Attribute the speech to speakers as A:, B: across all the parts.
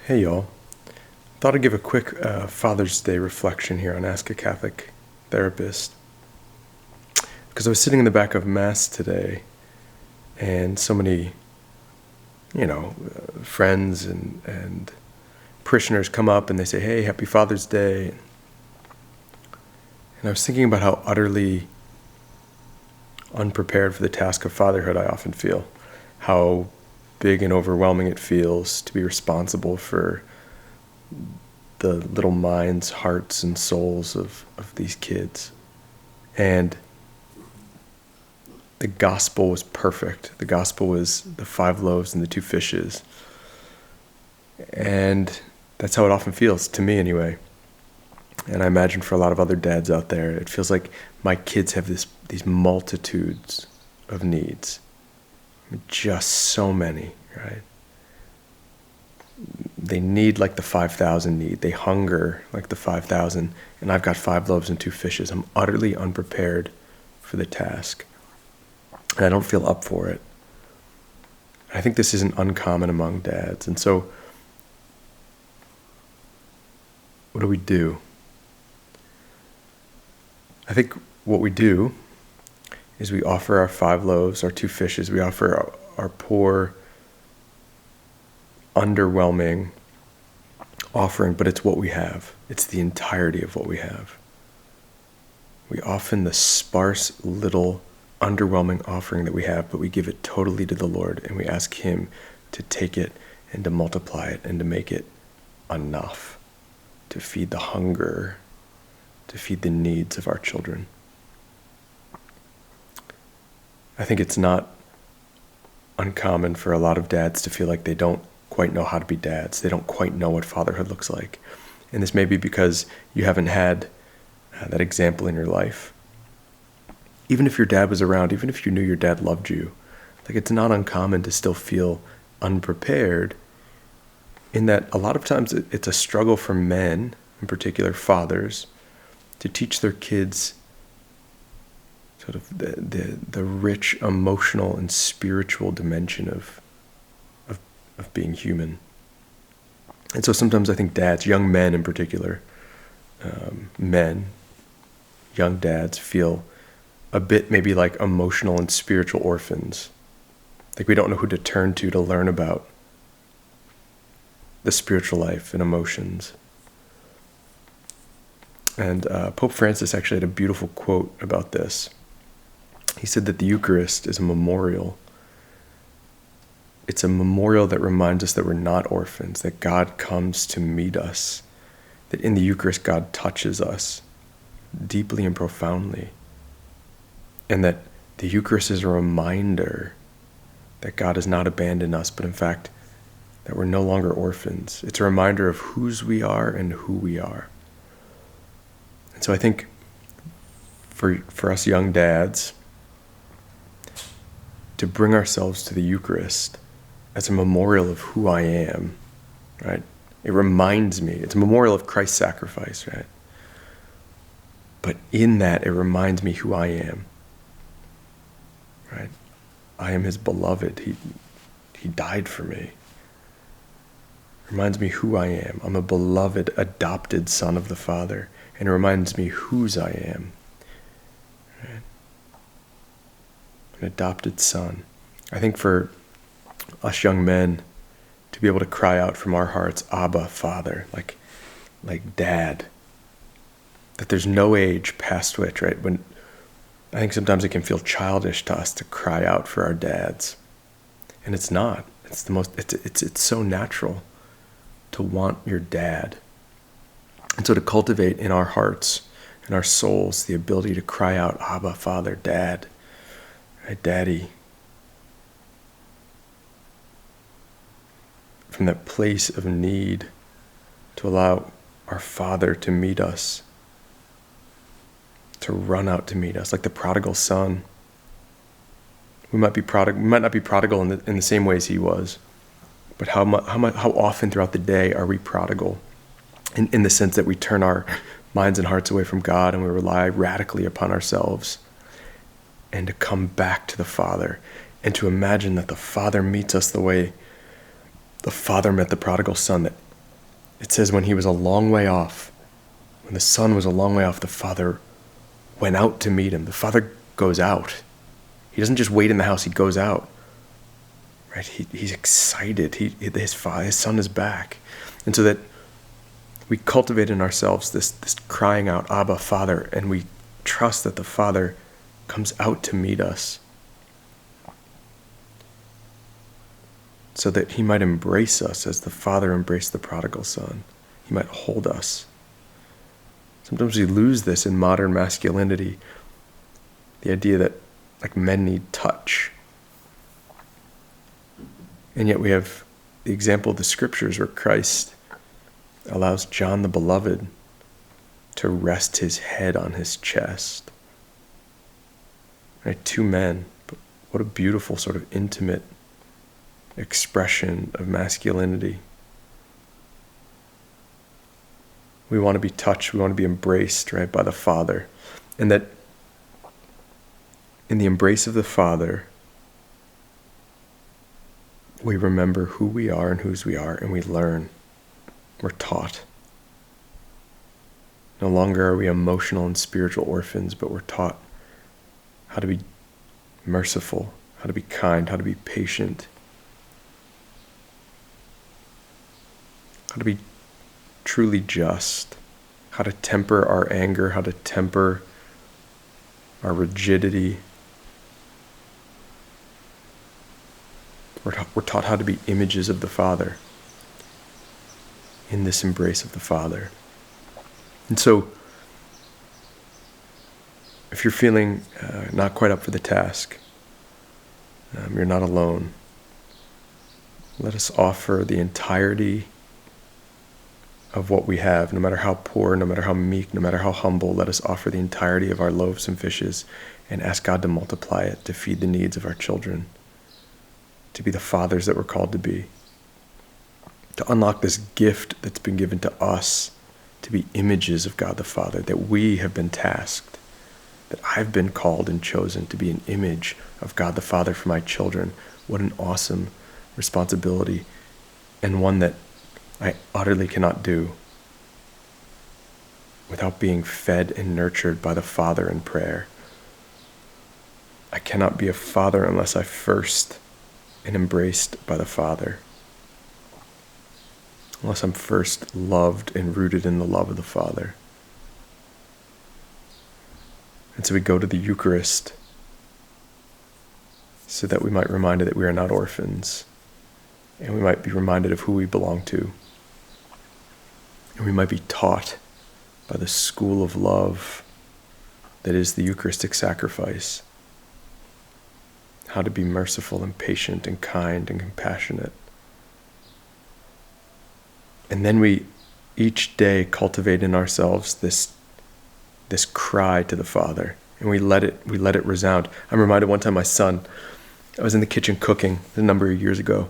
A: Hey y'all. Thought I'd give a quick Father's Day reflection here on Ask a Catholic Therapist. Because I was sitting in the back of Mass today and so many, friends and parishioners come up and they say, hey, happy Father's Day. And I was thinking about how utterly unprepared for the task of fatherhood I often feel. How big and overwhelming it feels to be responsible for the little minds, hearts, and souls of these kids. And the gospel was perfect. The gospel was the 5 loaves and the 2 fishes. And that's how it often feels, to me anyway. And I imagine for a lot of other dads out there, it feels like my kids have these multitudes of needs. Just so many, right? They need like the 5,000 need. They hunger like the 5,000. And I've got 5 loaves and 2 fishes. I'm utterly unprepared for the task. And I don't feel up for it. I think this isn't uncommon among dads. And so, what do? I think what we do is we offer our 5 loaves, our 2 fishes. We offer our poor, underwhelming offering, but it's what we have. It's the entirety of what we have. We often the sparse, little, underwhelming offering that we have, but we give it totally to the Lord, and we ask Him to take it and to multiply it and to make it enough to feed the hunger, to feed the needs of our children. I think it's not uncommon for a lot of dads to feel like they don't quite know how to be dads. They don't quite know what fatherhood looks like. And this may be because you haven't had that example in your life. Even if your dad was around, even if you knew your dad loved you, like it's not uncommon to still feel unprepared, in that a lot of times it's a struggle for men, in particular fathers, to teach their kids sort of the rich emotional and spiritual dimension of being human. And so sometimes I think dads, young men in particular, young dads feel a bit maybe like emotional and spiritual orphans. Like we don't know who to turn to learn about the spiritual life and emotions. And Pope Francis actually had a beautiful quote about this. He said that the Eucharist is a memorial. It's a memorial that reminds us that we're not orphans, that God comes to meet us, that in the Eucharist God touches us deeply and profoundly, and that the Eucharist is a reminder that God has not abandoned us, but in fact, that we're no longer orphans. It's a reminder of whose we are and who we are. And so I think for us young dads, to bring ourselves to the Eucharist as a memorial of who I am, right? It reminds me, it's a memorial of Christ's sacrifice, right? But in that, it reminds me who I am, right? I am His beloved. He died for me. It reminds me who I am. I'm a beloved, adopted son of the Father. And it reminds me whose I am, right? An adopted son. I think for us young men to be able to cry out from our hearts, Abba, Father, like Dad, that there's no age past which, right? When I think sometimes it can feel childish to us to cry out for our dads, and it's not. It's the most. It's so natural to want your dad, and so to cultivate in our hearts and our souls the ability to cry out, Abba, Father, Dad. Right, Daddy, from that place of need, to allow our Father to meet us, to run out to meet us, like the prodigal son. We might not be prodigal in the same ways he was, but how often throughout the day are we prodigal, in the sense that we turn our minds and hearts away from God and we rely radically upon ourselves. And to come back to the Father and to imagine that the Father meets us the way the Father met the prodigal son, that It says when he was a long way off, when the son was a long way off, the father went out to meet him. The father goes out. He doesn't just wait in the house, he goes out. Right? He's excited. His son is back. And so that we cultivate in ourselves this crying out, Abba, Father, and we trust that the Father comes out to meet us so that he might embrace us as the Father embraced the prodigal son. He might hold us. Sometimes we lose this in modern masculinity, the idea that like men need touch. And yet we have the example of the scriptures where Christ allows John the Beloved to rest his head on his chest. Right? Two men, but what a beautiful sort of intimate expression of masculinity. We want to be touched, we want to be embraced, right, by the Father. And that in the embrace of the Father, we remember who we are and whose we are, and we learn. We're taught. No longer are we emotional and spiritual orphans, but we're taught how to be merciful, how to be kind, how to be patient, how to be truly just, how to temper our anger, how to temper our rigidity. We're taught how to be images of the Father in this embrace of the Father. And so, if you're feeling not quite up for the task, you're not alone. Let us offer the entirety of what we have, no matter how poor, no matter how meek, no matter how humble. Let us offer the entirety of our loaves and fishes and ask God to multiply it to feed the needs of our children, to be the fathers that we're called to be, to unlock this gift that's been given to us, to be images of God the Father, that we have been tasked, that I've been called and chosen to be an image of God the Father for my children. What an awesome responsibility, and one that I utterly cannot do without being fed and nurtured by the Father in prayer. I cannot be a father unless I first am embraced by the Father, unless I'm first loved and rooted in the love of the Father. And so we go to the Eucharist so that we might be reminded that we are not orphans, and we might be reminded of who we belong to. And we might be taught by the school of love that is the Eucharistic sacrifice how to be merciful and patient and kind and compassionate. And then we each day cultivate in ourselves this cry to the Father, and we let it resound. I'm reminded one time my son, I was in the kitchen cooking a number of years ago,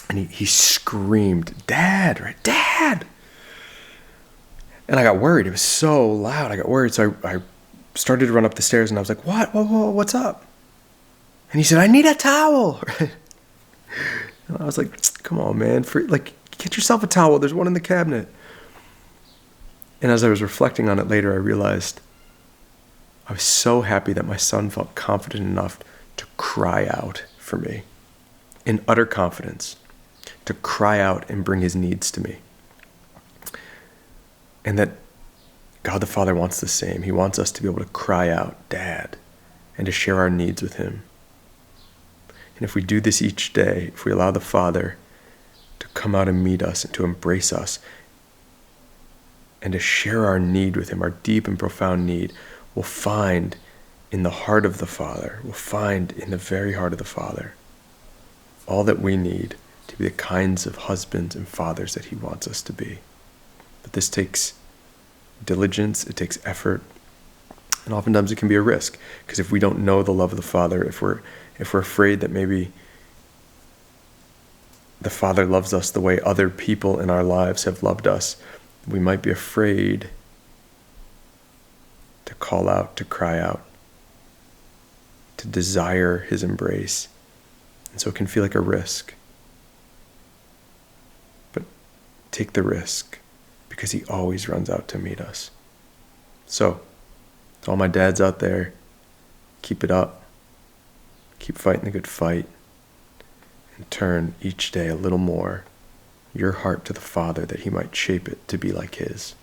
A: and he screamed, "Dad," right? "Dad!" And I got worried. It was so loud. I got worried. So I started to run up the stairs, and I was like, "What? What's up?" And he said, "I need a towel." And I was like, "Come on, man. Get yourself a towel. There's one in the cabinet." And as I was reflecting on it later, I realized I was so happy that my son felt confident enough to cry out for me, in utter confidence, to cry out and bring his needs to me. And that God the Father wants the same. He wants us to be able to cry out, "Dad," and to share our needs with him. And if we do this each day, if we allow the Father to come out and meet us and to embrace us and to share our need with him, our deep and profound need, we'll find in the heart of the Father, we'll find in the very heart of the Father all that we need to be the kinds of husbands and fathers that he wants us to be. But this takes diligence, it takes effort, and oftentimes it can be a risk, because if we don't know the love of the Father, if we're afraid that maybe the Father loves us the way other people in our lives have loved us, we might be afraid to call out, to cry out, to desire his embrace. And so it can feel like a risk. But take the risk, because he always runs out to meet us. So, to all my dads out there, keep it up. Keep fighting the good fight. And turn each day a little more your heart to the Father, that he might shape it to be like his.